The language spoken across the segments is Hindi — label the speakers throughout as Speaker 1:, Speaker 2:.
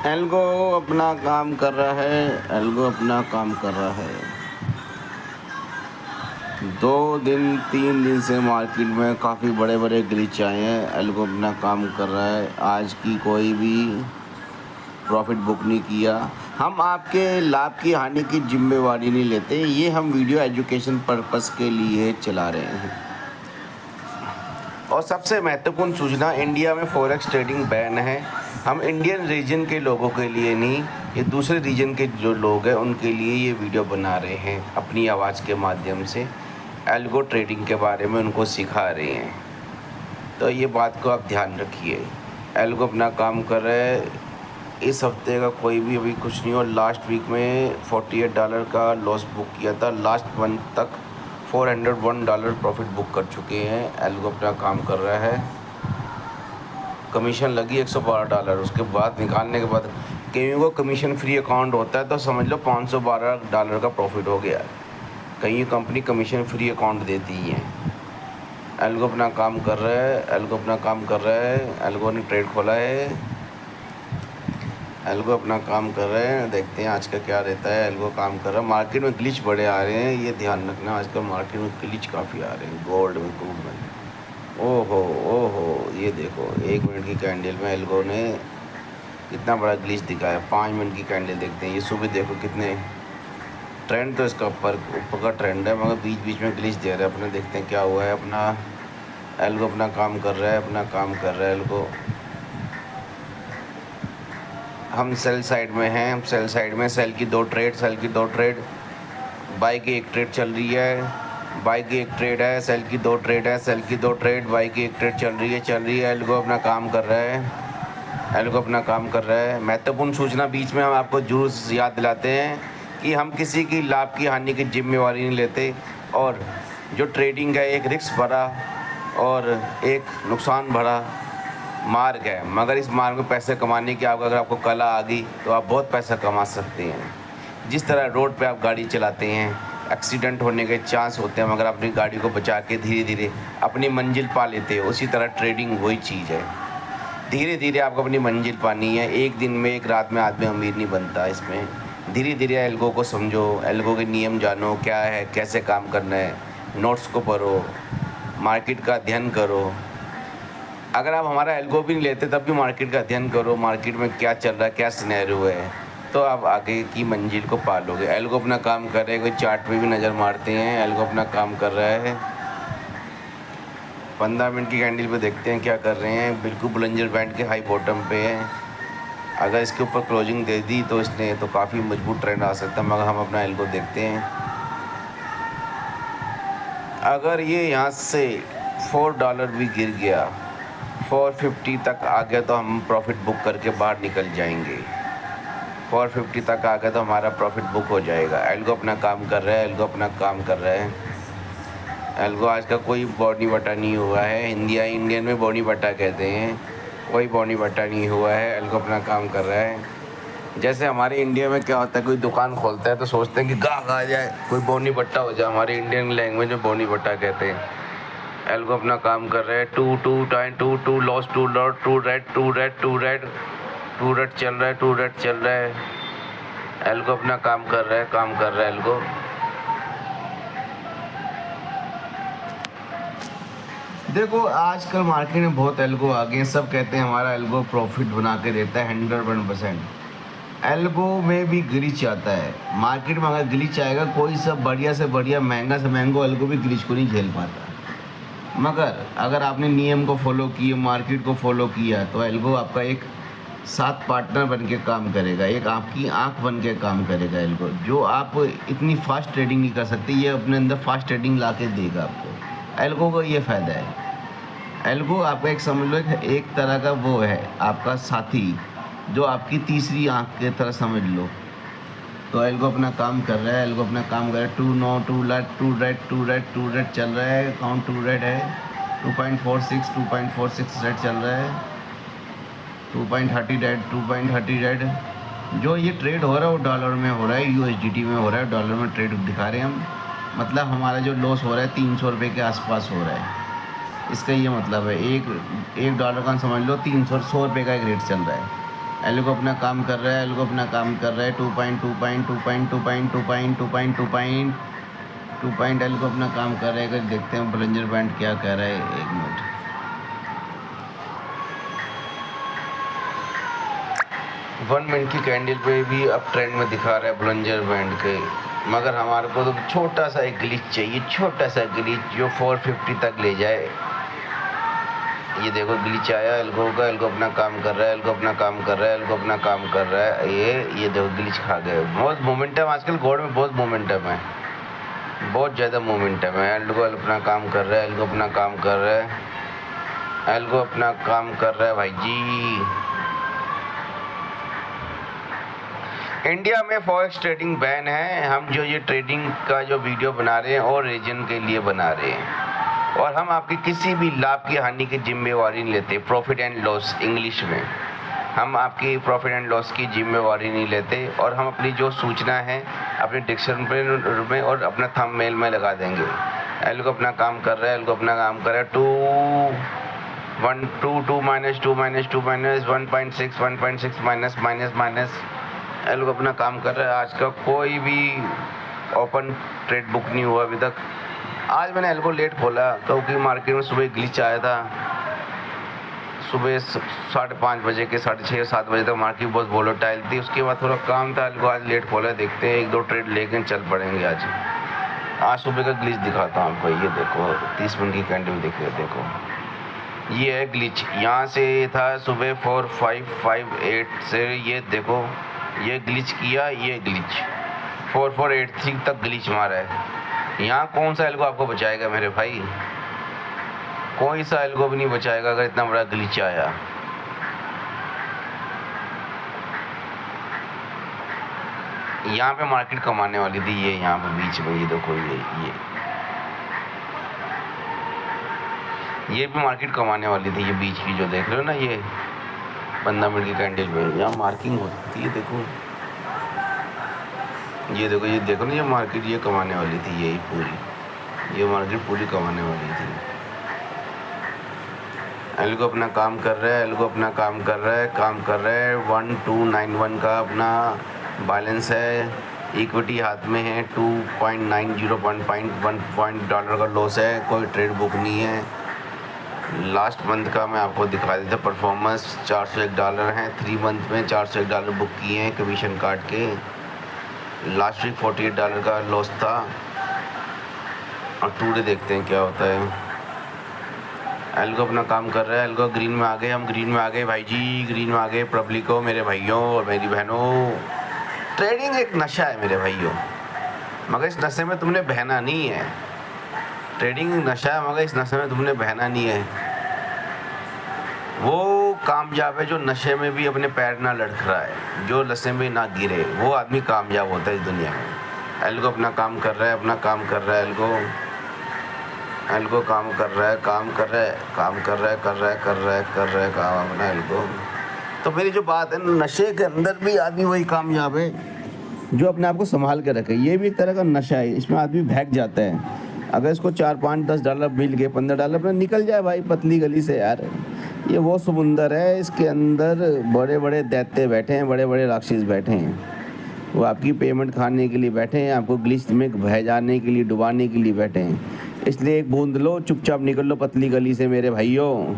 Speaker 1: एल्गो अपना काम कर रहा है, एल्गो अपना काम कर रहा है। 2 दिन 3 दिन से मार्केट में काफ़ी बड़े बड़े ग्लिच आए हैं। एल्गो अपना काम कर रहा है। आज की कोई भी प्रॉफिट बुक नहीं किया। हम आपके लाभ की हानि की जिम्मेवारी नहीं लेते। ये हम वीडियो एजुकेशन पर्पस के लिए चला रहे हैं। और सबसे महत्वपूर्ण सूचना, इंडिया में फॉरेक्स ट्रेडिंग बैन है। हम इंडियन रीजन के लोगों के लिए नहीं, ये दूसरे रीजन के जो लोग हैं उनके लिए ये वीडियो बना रहे हैं। अपनी आवाज़ के माध्यम से एल्गो ट्रेडिंग के बारे में उनको सिखा रहे हैं। तो ये बात को आप ध्यान रखिए। एल्गो अपना काम कर रहा है। इस हफ्ते का कोई भी अभी कुछ नहीं हो। लास्ट वीक में $48 का लॉस बुक किया था। लास्ट मंथ तक $401 प्रॉफिट बुक कर चुके हैं। एल्गो अपना काम कर रहा है। कमीशन लगी $112। उसके बाद निकालने के बाद कईयों को कमीशन फ्री अकाउंट होता है, तो समझ लो $512 का प्रॉफिट हो गया। कई कंपनी कमीशन फ्री अकाउंट देती है। एल्गो अपना काम कर रहा है। एल्गो अपना काम कर रहा है। एल्गो ने ट्रेड खोला है। एल्गो अपना काम कर रहे हैं। देखते हैं आज का क्या रहता है। एल्गो काम कर रहा है। मार्केट में ग्लिच बड़े आ रहे हैं, ये ध्यान रखना। आजकल मार्केट में ग्लिच काफ़ी आ रहे हैं। गोल्ड में, क्रूड में, ओहो ओहो, ये देखो 1 मिनट की कैंडल में एल्गो ने कितना बड़ा ग्लिच दिखाया। 5 मिनट की कैंडल देखते हैं। ये सुबह देखो कितने ट्रेंड, तो इसका ऊपर का ट्रेंड है, मगर बीच बीच में ग्लिच दे रहा है। अपने देखते हैं क्या हुआ है। अपना एल्गो अपना काम कर रहा है। अपना काम कर रहा है एल्गो। हम सेल साइड में हैं। हम सेल साइड में, सेल की 2 ट्रेड, सेल की 2 ट्रेड, बाई की 1 ट्रेड चल रही है। बाई की 1 ट्रेड है, सेल की 2 ट्रेड है। सेल की 2 ट्रेड, बाई की 1 ट्रेड चल रही है। एल्गो अपना काम कर रहा है। एल्गो अपना काम कर रहा है। महत्वपूर्ण सूचना बीच में हम आपको जरूर याद दिलाते हैं कि हम किसी की लाभ की हानि की जिम्मेवारी नहीं लेते। और जो ट्रेडिंग है एक रिस्क भरा और एक नुकसान भरा मार्ग है, मगर इस मार्ग में पैसे कमाने की अगर आपको कला आ गई तो आप बहुत पैसा कमा सकते हैं। जिस तरह रोड पे आप गाड़ी चलाते हैं, एक्सीडेंट होने के चांस होते हैं, मगर अपनी गाड़ी को बचा के धीरे धीरे अपनी मंजिल पा लेते हो, उसी तरह ट्रेडिंग वही चीज़ है। धीरे धीरे आपको अपनी मंजिल पानी है। एक दिन में, एक रात में आदमी अमीर नहीं बनता। इसमें धीरे धीरे एल्गो को समझो, एल्गो के नियम जानो, क्या है, कैसे काम करना है। नोट्स को पढ़ो, मार्केट का अध्ययन करो। अगर आप हमारा एल्गो भी नहीं लेते तब भी मार्केट का अध्ययन करो, मार्केट में क्या चल रहा है, क्या सिनेरियो है, तो आप आगे की मंजिल को पा लोगे। एल्गो अपना काम कर रहे हैं। कोई चार्ट पे भी नज़र मारते हैं, एल्गो अपना काम कर रहा है। 15 मिनट की कैंडल पे देखते हैं क्या कर रहे हैं। बिल्कुल बुलंजर बैंड के हाई बॉटम पे है। अगर इसके ऊपर क्लोजिंग दे दी तो इसने तो काफ़ी मजबूत ट्रेंड आ सकता है, मगर हम अपना एल्गो देखते हैं। अगर ये यहाँ से $4 भी गिर गया, 450 तक आ गया, तो हम प्रॉफिट बुक करके बाहर निकल जाएंगे। 450 तक आ गया तो हमारा प्रॉफिट बुक हो जाएगा। एल्गो अपना काम कर रहा है। एल्गो अपना काम कर रहा है। एल्गो आज का कोई बॉडी बटा नहीं हुआ है। इंडियन में बॉडी बटा कहते हैं, कोई बॉडी बटा नहीं हुआ है। एल्गो अपना काम कर रहा है। जैसे हमारे इंडिया में क्या होता है, कोई दुकान खोलता है तो सोचते हैं कि गाहक आ जाए, कोई बोनी बट्टा हो जाए। हमारे इंडियन लैंग्वेज में बोनी बट्टा कहते हैं। एल्गो अपना काम कर रहा है। 2 लॉस, 2 लॉट, 2 रेड चल रहा है, 2 रेड चल रहा है। एल्गो अपना काम कर रहा है, काम कर रहा है एल्गो। देखो आजकल मार्केट में बहुत एल्गो आ गए हैं। सब कहते हैं हमारा एल्गो प्रॉफिट बना के देता है 101%। एल्गो में भी ग्लिच आता है। मार्केट में अगर ग्लिच आएगा, कोई सब बढ़िया से बढ़िया महंगा से महंगा एल्गो भी ग्लिच को नहीं झेल पाता। मगर अगर आपने नियम को फॉलो किया, मार्केट को फॉलो किया, तो एल्गो आपका एक साथ पार्टनर बन के काम करेगा, एक आपकी आंख बन के काम करेगा। एल्गो जो आप इतनी फास्ट ट्रेडिंग नहीं कर सकते, ये अपने अंदर फास्ट ट्रेडिंग ला के देगा आपको। एल्गो का ये फ़ायदा है। एल्गो आपका एक समझ लो एक तरह का वो है, आपका साथी, जो आपकी तीसरी आंख की तरह समझ लो। तो एल्गो अपना काम कर रहा है। एल्गो अपना काम कर रहा है। 2 नो, 2 लेट, 2 रेड चल रहा है। काउंट 2 रेड है। 2.46 रेड चल रहा है। 2.30 रेड। जो ये ट्रेड हो रहा है वो डॉलर में हो रहा है, USDT में हो रहा है। डॉलर में ट्रेड दिखा रहे हैं हम। मतलब हमारा जो लॉस हो रहा है 300 रुपये के आसपास हो रहा है। इसका ये मतलब है, एक $1 का समझ लो 300 100 रुपये का एक रेट चल रहा है। एल्गो अपना काम कर रहा है, एल्गो अपना काम कर रहा है। 2 पॉइंट एल्गो अपना काम कर रहा है। अगर देखते हैं बोलिंजर बैंड क्या कह रहा है, 1 मिनट। वन मिनट की कैंडल पे भी अब ट्रेंड में दिखा रहा है बोलिंजर बैंड के, मगर हमारे को तो छोटा सा एक ग्लिच चाहिए, छोटा सा ग्लिच जो 450 तक ले जाए। ये देखो ग्लिच आया एल्गो का, एल्गो अपना काम कर रहा है, एल्गो अपना काम कर रहा है, एल्गो अपना काम कर रहा है। ये देखो ग्लिच खा गए। बहुत मोमेंटम आजकल गोल्ड में, बहुत मोमेंटम है, बहुत ज़्यादा मोमेंटम है। एल्गो अपना काम कर रहा है, एल्गो अपना काम कर रहा है, एल्गो अपना काम कर रहा है भाई जी। इंडिया में फॉरेक्स ट्रेडिंग बैन है। हम जो ये ट्रेडिंग का जो वीडियो बना रहे हैं और रीजन के लिए बना रहे हैं, और हम आपकी किसी भी लाभ की हानि की जिम्मेवारी नहीं लेते। प्रॉफिट एंड लॉस इंग्लिश में, हम आपकी प्रॉफिट एंड लॉस की जिम्मेवारी नहीं लेते, और हम अपनी जो सूचना है अपने डिक्शनरी में और अपना थंबनेल में लगा देंगे। एल्गो अपना काम कर रहा है, एल्गो अपना काम कर रहा है। 2 1 2 2 minus 2 minus 2 minus 1.6 1.6 minus minus minus. Algo अपना काम कर रहा है। आज का कोई भी ओपन ट्रेड बुक नहीं हुआ अभी तक। आज मैंने एल्गो लेट खोला क्योंकि मार्केट में सुबह ग्लिच आया था। सुबह 5:30 बजे के 6:30 7 बजे तक मार्केट बहुत वोलेटाइल थी। उसके बाद थोड़ा काम था, एल्गो आज लेट खोला। देखते हैं 1-2 ट्रेड लेकर चल पड़ेंगे आज सुबह का ग्लिच दिखाता हूँ आपको। ये देखो 30 मिनट की कैंडल देखिए, देखो ये है ग्लिच। यहाँ से था सुबह 4558 से, ये देखो ये ग्लिच किया, ये ग्लिच 4483 तक ग्लिच मारा है। यहाँ कौन सा एल्गो आपको बचाएगा मेरे भाई? कोई सा एल्गो भी नहीं बचाएगा अगर इतना बड़ा ग्लिच आया। यहाँ पे मार्केट कमाने वाली थी, ये यहाँ पे बीच में ये देखो, ये भी मार्केट कमाने वाली थी। ये बीच की जो देख रहे हो ना, ये 15 मिनट की कैंडल पे यहाँ मार्किंग होती है, देखो ये देखो, ये देखो ना, ये मार्केट ये कमाने वाली थी, यही पूरी ये मार्केट पूरी कमाने वाली थी। एल्गो अपना काम कर रहा है, एल्गो अपना काम कर रहा है, काम कर रहा है। 1291 का अपना बैलेंस है। इक्विटी हाथ में है। 2.90 डॉलर का लॉस है। कोई ट्रेड बुक नहीं है। लास्ट मंथ का मैं आपको दिखा देता परफॉर्मेंस। $401 है। 3 मंथ में $401 बुक किए हैं कमीशन काट के। लास्ट वीक $48 का लॉस था। और टुडे देखते हैं क्या होता है। एल्गो अपना काम कर रहा है। एल्गो ग्रीन में आ गए, हम ग्रीन में आ गए भाई जी, ग्रीन में आ गए। पब्लिको, मेरे भाइयों और मेरी बहनों, ट्रेडिंग एक नशा है मेरे भाइयों, मगर इस नशे में तुमने बहना नहीं है। ट्रेडिंग नशा है, मगर इस नशे में तुमने बहना नहीं है। वो कामयाब है जो नशे में भी अपने पैर ना लड़खड़ा है, जो नशे में ना गिरे, वो आदमी कामयाब होता है इस दुनिया में। एल्गो अपना काम कर रहा है, अपना काम कर रहा है। एल्गो काम कर रहा है, काम कर रहा है, काम कर रहा है, कर रहा है, कर रहा है, कर रहा है काम अपना एल्गो। तो मेरी जो बात है, नशे के अंदर भी आदमी वही कामयाब है जो अपने आप को संभाल के रखे। ये भी एक तरह का नशा है, इसमें आदमी भाग जाता है। अगर इसको 4 5 10 डॉलर मिल गए, $15 अपना निकल जाए भाई पतली गली से यार। ये वो समुंदर है, इसके अंदर बड़े बड़े दैत्य बैठे हैं, बड़े बड़े राक्षस बैठे हैं। वो आपकी पेमेंट खाने के लिए बैठे हैं, आपको ग्लिच में भजाने के लिए, डुबाने के लिए बैठे हैं। इसलिए एक बूंद लो, चुपचाप निकल लो पतली गली से मेरे भाइयों।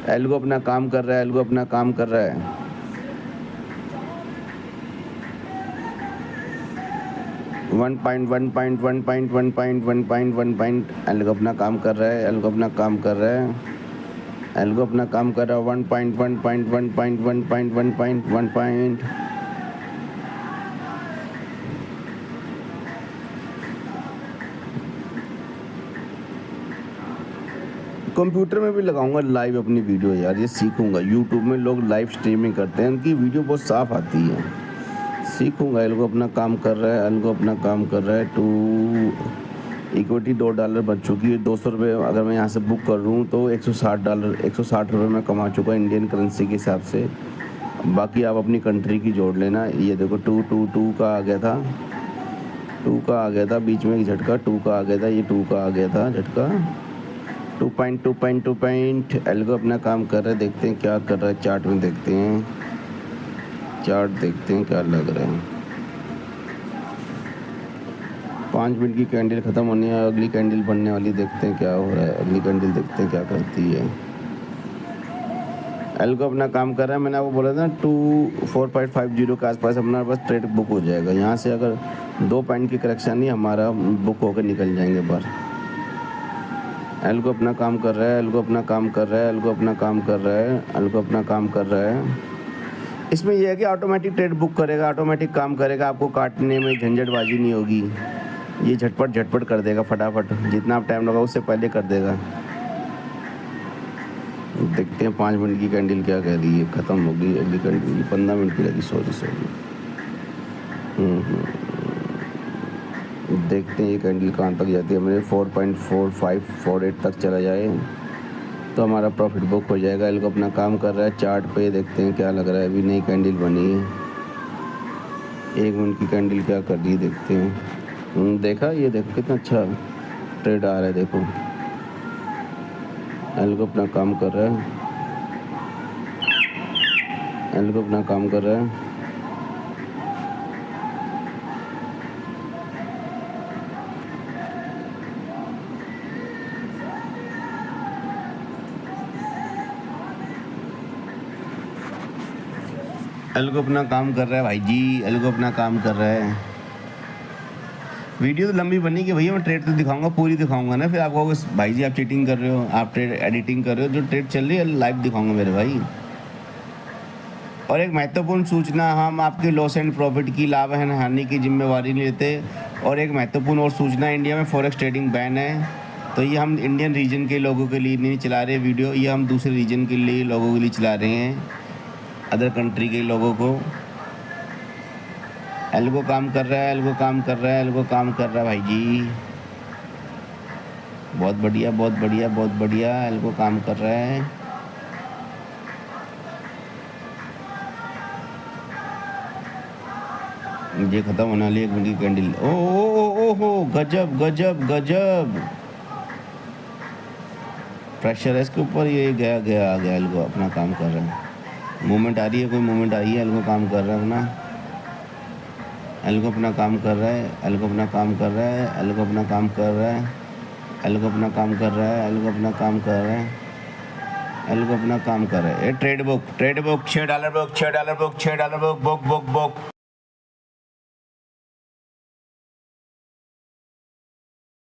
Speaker 1: एल्गो अपना काम कर रहा है, एल्गो अपना काम कर रहा है। $1.1 एल्गो अपना काम कर रहा है, एल्गो अपना काम कर रहा है, एल्गो अपना काम कर रहा है। 1.1 कंप्यूटर में भी लगाऊंगा लाइव अपनी वीडियो यार, ये सीखूंगा। यूट्यूब में लोग लाइव स्ट्रीमिंग करते हैं, उनकी वीडियो बहुत साफ़ आती है, सीखूंगा। एल्गो अपना काम कर रहा है, एल्गो अपना काम कर रहा है। इक्विटी $2 बच चुकी है। $200 अगर मैं यहाँ से बुक कर लूँ तो $160 मैं कमा चुका इंडियन करेंसी के हिसाब से। बाकी आप अपनी कंट्री की जोड़ लेना। ये देखो 2 का आ गया था, 2 का आ गया था, बीच में एक झटका 2 का आ गया था, ये 2 का आ गया था झटका। 2 पॉइंट एल्गो अपना काम कर रहा है। देखते हैं क्या कर रहा है, चार्ट में देखते हैं। चार्ट देखते हैं क्या लग रहा है। 5 मिनट की कैंडल ख़त्म होनी है, अगली कैंडल बनने वाली, देखते हैं क्या हो रहा है। अगली कैंडल देखते हैं क्या करती है। एल्गो अपना काम कर रहा है। मैंने आपको बोला था 24.50 के आसपास अपना बस ट्रेड बुक हो जाएगा। यहाँ से अगर 2 पॉइंट की करेक्शन ही हमारा बुक होकर निकल जाएंगे बाहर। एल्गो अपना काम कर रहा है, एल्गो अपना काम कर रहा है, एल्गो अपना काम कर रहा है, एल्गो अपना काम कर रहा है। इसमें यह है कि ऑटोमेटिक ट्रेड बुक करेगा, ऑटोमेटिक काम करेगा, आपको काटने में झंझटबाजी नहीं होगी। ये झटपट कर देगा, फटाफट, जितना आप टाइम लगा उससे पहले कर देगा। देखते हैं 5 मिनट की कैंडल क्या कह रही है। ख़त्म होगी अगली कैंडल, 15 मिनट की लगी, सॉरी। देखते हैं ये कैंडल कहाँ तक जाती है। मेरे 4.4548 तक चला जाए तो हमारा प्रॉफिट बुक हो जाएगा। एल्गो अपना काम कर रहा है। चार्ट पे देखते हैं क्या लग रहा है। अभी नई कैंडल बनी है। 1 मिनट की कैंडल क्या कर रही है देखते हैं। देखा, ये देखो कितना अच्छा ट्रेड आ रहा है। देखो एल्गो अपना काम कर रहा है, एल्गो अपना काम कर रहा है। एल्गो अपना काम कर रहा है भाई जी, एल्गो अपना काम कर रहा है। वीडियो तो लंबी बनी कि भैया मैं ट्रेड तो दिखाऊंगा, पूरी दिखाऊंगा ना, फिर आप कहोगे भाई जी आप चीटिंग कर रहे हो, आप ट्रेड एडिटिंग कर रहे हो। जो ट्रेड चल रही है लाइव दिखाऊंगा मेरे भाई। और एक महत्वपूर्ण सूचना, हम आपके लॉस एंड प्रॉफिट की, लाभ है हानि की जिम्मेवारी नहीं लेते। और एक महत्वपूर्ण और सूचना, इंडिया में फॉरेक्स ट्रेडिंग बैन है। तो ये हम इंडियन रीजन के लोगों के लिए नहीं चला रहे वीडियो, ये हम दूसरे रीजन के लिए लोगों के लिए चला रहे हैं, अदर कंट्री के लोगों को। एल्गो काम कर रहा है, एल्गो काम कर रहा है, एल्गो काम कर रहा है भाई जी। बहुत बढ़िया, बहुत बढ़िया, बहुत बढ़िया। एल्गो काम कर रहा है। ये ख़त्म होने वाली है 1 मिनट की कैंडल। ओ गजब गजब गजब प्रेशर है इसके ऊपर। ये गया आ गया। एल्गो अपना काम कर रहा है। मूवमेंट आ रही है, कोई मूवमेंट आ रही है। एल्गो काम कर रहा है अपना, एल्गो अपना काम कर रहा है, एल्गो अपना काम कर रहा है, एल्गो अपना काम कर रहा है, एल्गो अपना काम कर रहा है, एल्गो अपना काम कर रहा है, एल्गो अपना काम कर रहा है। ये trade book $6 book, $6 book, $6 book, book book book.